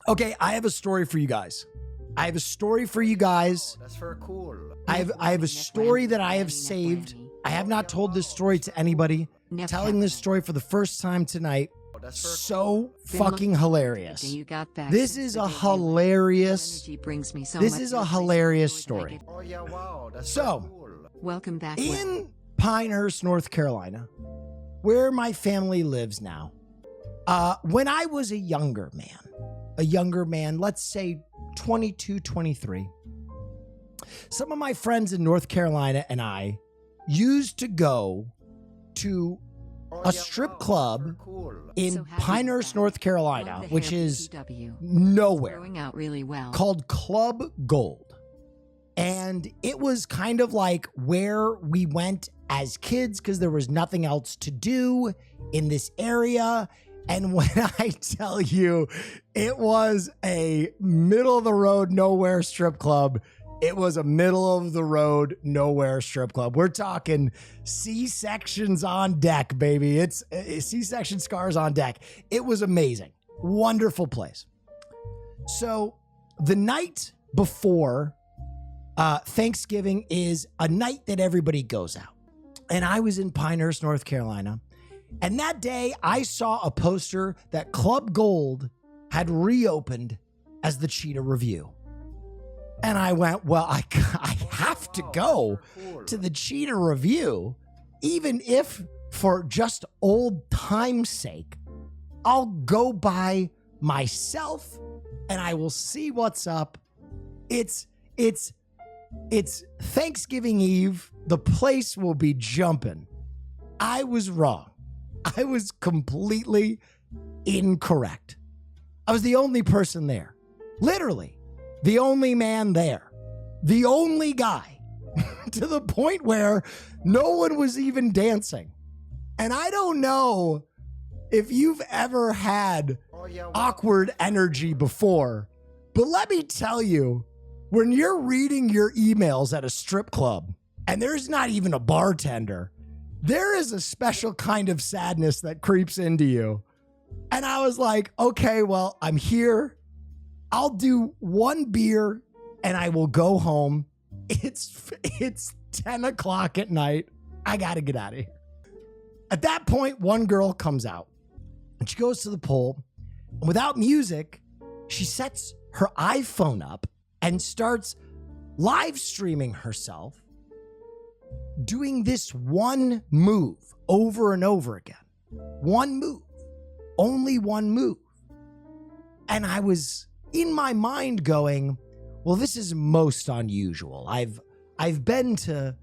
Okay, I have a story for you guys. I have a story for you guys. That's for cool. I have a story that I have saved. I have not told this story to anybody. Telling this story for the first time tonight. So fucking hilarious. This is a hilarious. This is a hilarious story. Oh yeah, wow. That's So, cool. Welcome back. in Pinehurst, North Carolina, where my family lives now, when I was a younger man, let's say 22, 23, some of my friends in North Carolina and I used to go to a strip club in Pinehurst, North Carolina, which is nowhere, Growing out really well. called Club Gold. And it was kind of like where we went as kids because there was nothing else to do in this area. And when I tell you it was a middle of the road, nowhere strip club, it was a middle of the road, nowhere strip club. We're talking C-sections on deck, baby. It's C-section scars on deck. It was amazing. Wonderful place. So the night before Thanksgiving is a night that everybody goes out. And I was in Pinehurst, North Carolina. And that day I saw a poster that Club Gold had reopened as the Cheetah Review. And I went, well, I have to go to the Cheetah Review, even if for just old time's sake, I'll go by myself and I will see what's up. It's Thanksgiving Eve. The place will be jumping. I was wrong. I was completely incorrect. I was the only person there. Literally, the only man there. The only guy. To the point where no one was even dancing. And I don't know if you've ever had awkward energy before, but let me tell you, when you're reading your emails at a strip club and there's not even a bartender, there is a special kind of sadness that creeps into you. And I was like, okay, well, I'm here. I'll do one beer and I will go home. It's 10 o'clock at night. I got to get out of here. At that point, one girl comes out and she goes to the pole. And without music, she sets her iPhone up and starts live streaming herself doing this one move over and over again. One move. Only one move. And I was in my mind going, well, this is most unusual. I've been to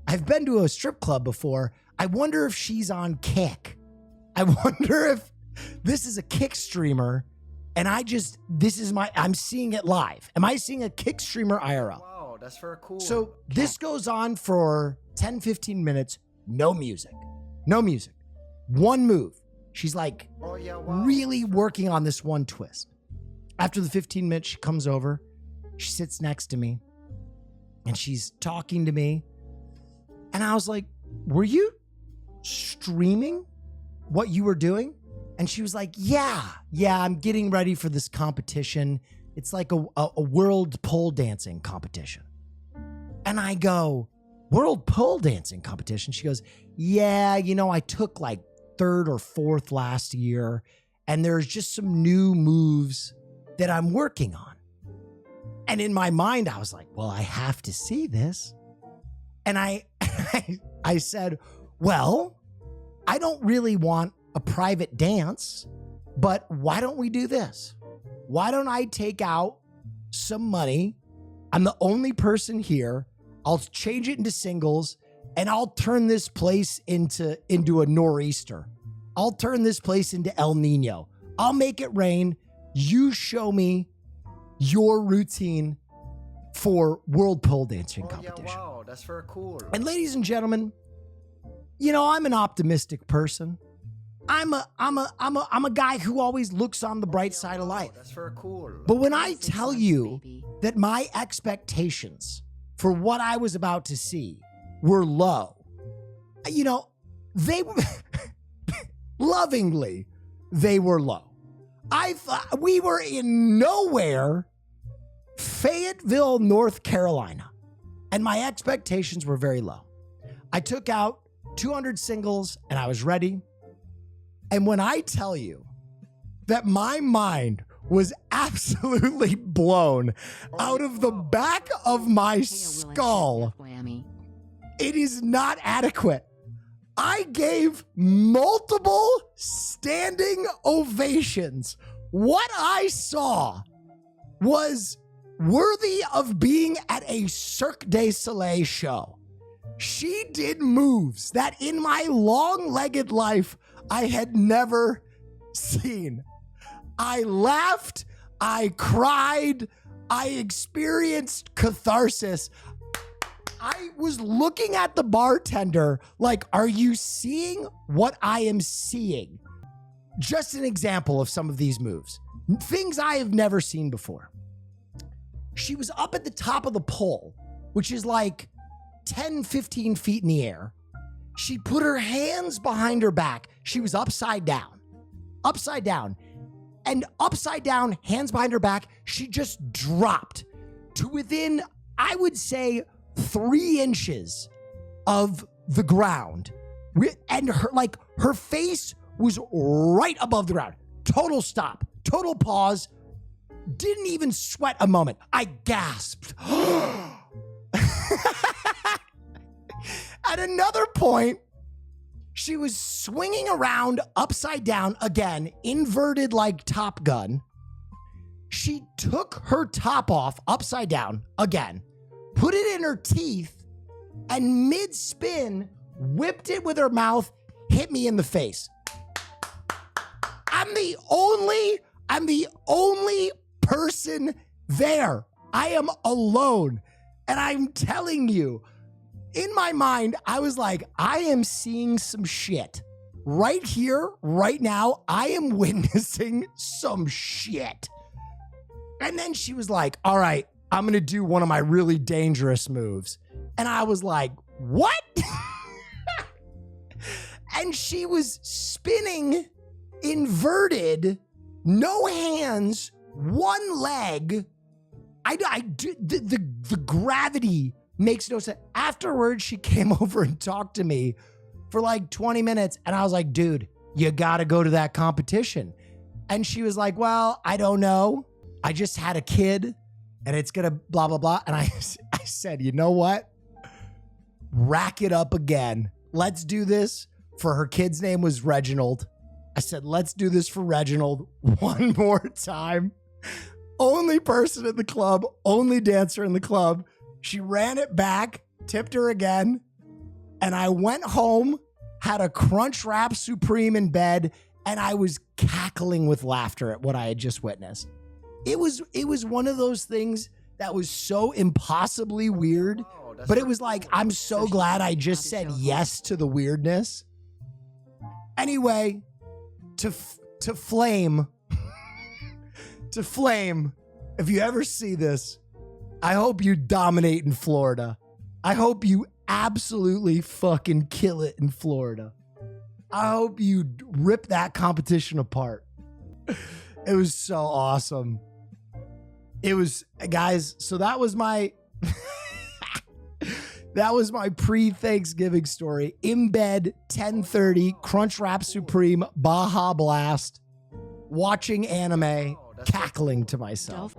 a strip club before. I wonder if she's on Kick. I wonder if this is a Kick streamer and I'm seeing it live. Am I seeing a Kick streamer IRL? Wow, that's very cool. So this goes on for 10, 15 minutes. No music. No music. One move. She's like really working on this one twist. After the 15 minutes, she comes over. She sits next to me and she's talking to me. And I was like, were you streaming what you were doing? And she was like, yeah, I'm getting ready for this competition. It's like a world pole dancing competition. And I go, world pole dancing competition? She goes, yeah, I took like 3rd or 4th last year. And there's just some new moves that I'm working on. And in my mind, I was like, well, I have to see this. And I said, well, I don't really want a private dance, but why don't we do this? Why don't I take out some money? I'm the only person here. I'll change it into singles and I'll turn this place into a nor'easter. I'll turn this place into El Nino. I'll make it rain. You show me your routine for world pole dancing competition. Yeah, wow, that's very cool. And ladies and gentlemen, I'm an optimistic person. I'm a guy who always looks on the bright side of life. That's very cool. But when I tell you that my expectations for what I was about to see were low, they lovingly, they were low. I thought we were in nowhere, Fayetteville, North Carolina, and my expectations were very low. I took out 200 singles and I was ready. And when I tell you that my mind was absolutely blown out of the back of my skull, it is not adequate. I gave multiple standing ovations. What I saw was worthy of being at a Cirque du Soleil show. She did moves that in my long-legged life I had never seen. I laughed, I cried, I experienced catharsis. I was looking at the bartender like, are you seeing what I am seeing? Just an example of some of these moves. Things I have never seen before. She was up at the top of the pole, which is like 10, 15 feet in the air. She put her hands behind her back. She was upside down. And upside down, hands behind her back, she just dropped to within, I would say, 3 inches of the ground. And her face was right above the ground. Total stop, total pause. Didn't even sweat a moment. I gasped. At another point, she was swinging around upside down again, inverted like Top Gun. She took her top off upside down again, put it in her teeth, and mid-spin, whipped it with her mouth, hit me in the face. I'm the only person there. I am alone. And I'm telling you, in my mind, I was like, I am seeing some shit. Right here, right now, I am witnessing some shit. And then she was like, all right, I'm going to do one of my really dangerous moves. And I was like, what? And she was spinning inverted, no hands, one leg. The gravity makes no sense. Afterwards, she came over and talked to me for like 20 minutes. And I was like, dude, you got to go to that competition. And she was like, well, I don't know. I just had a kid and it's going to blah, blah, blah. And I said, you know what? Rack it up again. Let's do this. For her kid's name was Reginald. I said, let's do this for Reginald one more time. Only person in the club, only dancer in the club. She ran it back, tipped her again, and I went home, had a Crunch Wrap Supreme in bed, and I was cackling with laughter at what I had just witnessed. It was one of those things that was so impossibly weird, but it was like, I'm so glad I just said yes to the weirdness. Anyway, to Flame, if you ever see this, I hope you dominate in Florida. I hope you absolutely fucking kill it in Florida. I hope you rip that competition apart. It was so awesome. It was, guys, so that was my that was my pre-Thanksgiving story. In bed, 10:30, Crunch Wrap Supreme, Baja Blast, watching anime, cackling to myself.